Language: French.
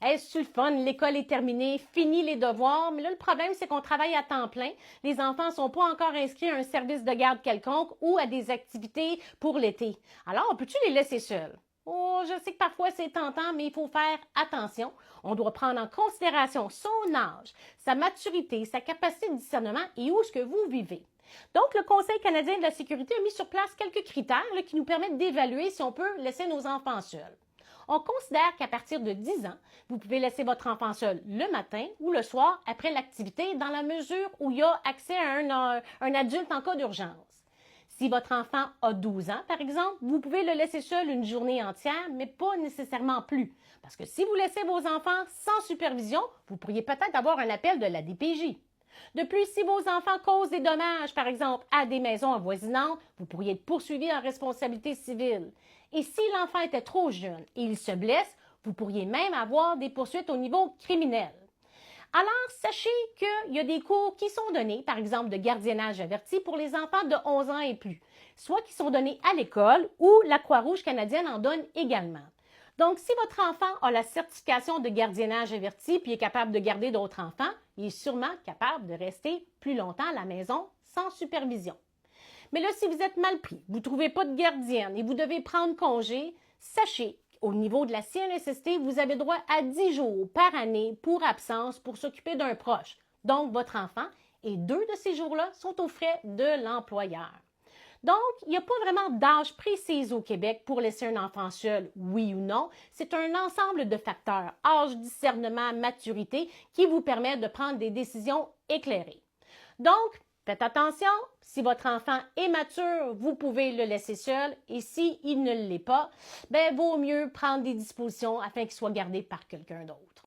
Hey, c'est le fun, l'école est terminée, fini les devoirs, mais là, le problème, c'est qu'on travaille à temps plein. Les enfants ne sont pas encore inscrits à un service de garde quelconque ou à des activités pour l'été. Alors, peux-tu les laisser seuls? Oh, je sais que parfois c'est tentant, mais il faut faire attention. On doit prendre en considération son âge, sa maturité, sa capacité de discernement et où est-ce que vous vivez. Donc, le Conseil canadien de la sécurité a mis sur place quelques critères qui nous permettent d'évaluer si on peut laisser nos enfants seuls. On considère qu'à partir de 10 ans, vous pouvez laisser votre enfant seul le matin ou le soir après l'activité dans la mesure où il y a accès à un adulte en cas d'urgence. Si votre enfant a 12 ans, par exemple, vous pouvez le laisser seul une journée entière, mais pas nécessairement plus. Parce que si vous laissez vos enfants sans supervision, vous pourriez peut-être avoir un appel de la DPJ. De plus, si vos enfants causent des dommages, par exemple, à des maisons avoisinantes, vous pourriez être poursuivi en responsabilité civile. Et si l'enfant était trop jeune et il se blesse, vous pourriez même avoir des poursuites au niveau criminel. Alors, sachez qu'il y a des cours qui sont donnés, par exemple de gardiennage averti pour les enfants de 11 ans et plus, soit qui sont donnés à l'école ou la Croix-Rouge canadienne en donne également. Donc, si votre enfant a la certification de gardiennage averti puis est capable de garder d'autres enfants, il est sûrement capable de rester plus longtemps à la maison sans supervision. Mais là, si vous êtes mal pris, vous ne trouvez pas de gardienne et vous devez prendre congé, sachez qu'au niveau de la CNSST, vous avez droit à 10 jours par année pour absence pour s'occuper d'un proche, donc votre enfant, et 2 de ces jours-là sont aux frais de l'employeur. Donc, il n'y a pas vraiment d'âge précis au Québec pour laisser un enfant seul, oui ou non. C'est un ensemble de facteurs, âge, discernement, maturité, qui vous permettent de prendre des décisions éclairées. Donc, faites attention, si votre enfant est mature, vous pouvez le laisser seul et s'il ne l'est pas, vaut mieux prendre des dispositions afin qu'il soit gardé par quelqu'un d'autre.